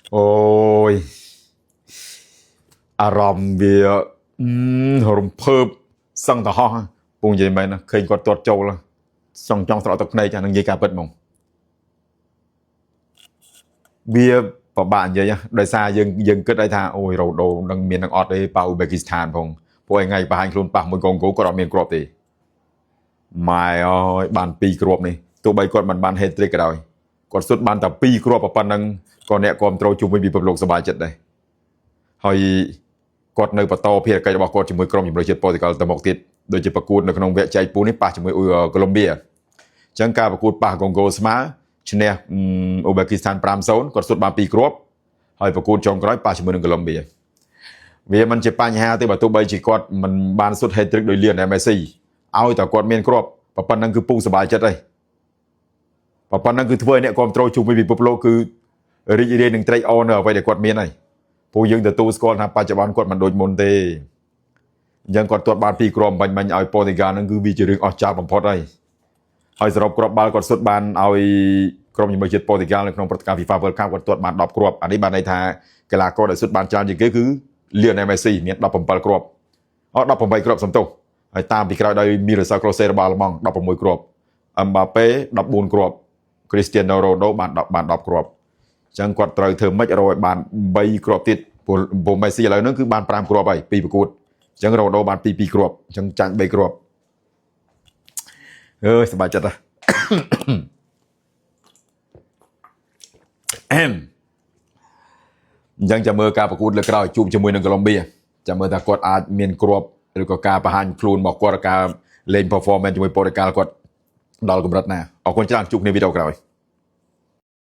ôi à ròm vì hồi phớp xong tao ho cùng gì mày nè khi có tuột trâu là xong trong tao tập này cho nên gì cả bật mông bia của bạn vậy nhá đời xa dân kết đây tha ôi rồi đồ đang miền đang ọt đây vào Uzbekistan phong mỗi ngày bà hành luôn bà một con cố có đọc miền crop thì mày ơi bàn pi crop này tụi bay còn bàn hết trick rồi còn suốt bàn tập pi crop ở pan năng còn nè còn trâu chung với bị bộc lộสบายចិត្តដែរហើយគាត់នៅបន្តភារកិច្ចរបស់គាត់ជាមួយក្រុមជម្រើសជាតិប៉ូទុយហ្គាល់ទៅមុខទៀតដូចជាប្រកួតនៅក្នុងវគ្គចែកពូនេះប៉ះជាមួយកូឡុំប៊ីអញ្ចឹងការប្រកួតប៉ះកុងហ្គោស្មើឈ្នះអ៊ូបេគីស្ថាន 5-0 គាត់សុទ្ធបាន2គ្រាប់ហើយប្រកួតចុងក្រោយប៉ះជាមួយនឹងកូឡុំប៊ីវាមិនជាបញ្ហាទេបើទោះបីជាគាត់មិនបានសុទ្ធ hat-trick ដោយលៀនមេស៊ីឲ្យតែគាត់មានគ្រាប់ប៉ុណ្ណឹងគឺពូសប្បាយចិត្តហើយប៉ុណ្ណឹងគឺធ្វើឲ្យអ្នកគ្រប់ត្រូលជុំវិញពិភពលោកគឺរីករាយនឹងត្រេកអរនៅអ្វីដែលគាត់មានហើយពូយើងទទួលស្គាល់ថាបច្ចុប្បន្នគាត់មិនដូចមុនទេអញ្ចឹងគាត់ទាត់បាន2គ្រាប់បាញ់ឲ្យប៉ូទុយហ្គាល់ហ្នឹងគឺវាជារឿងអស្ចារ្យបំផុតហើយសរុបគ្រាប់បាល់គាត់សុទ្ធបានឲ្យក្រុមជម្រើសជាតិប៉ូទុយហ្គាល់នៅក្នុងព្រឹត្តិការណ៍ FIFA World Cup គាត់ទាត់បាន10គ្រាប់អានេះបានន័យថាកីឡាករដែលសុទ្ធបានច្រើនជាងគេគឺលៀនមេស៊ីមាន17គ្រាប់18គ្រាប់សំទោសហើយតាមពីក្រោយដោយមីរ៉ាសាក្រូសេរបស់អាល្លឺម៉ង់16គ្រាប់អឹមបាប៉េ14គ្រាប់គ្រីស្ទៀនណូរ៉ូណូបាន10គ្រាប់អញ្ចឹងគាត់ត្រូវធ្វើម៉េចរកឲ្យបាន3គ្រាប់ទៀតព្រោះមេស៊ីឥឡូវហ្នឹងគឺបាន5គ្រាប់ហើយពីប្រកួតអញ្ចឹងរ៉ូណូបាន2គ្រាប់អញ្ចឹងចាញ់3គ្រាប់អើយសប្បាយចិត្តហ៎អញ្ចឹងចាំមើលការប្រកួតលើក្រោយជួបជាមួយនឹងកូឡុំប៊ីចាំមើលថាគាត់អាចមានគ្រាប់ឬក៏ការបង្ហាញខ្លួនរបស់គាត់ការលេង performance ជាមួយប៉ូទុយហ្គាល់គាត់ដល់កម្រិតណាអរគុណច្រើនជួបគ្នាវីដេអូក្រោយ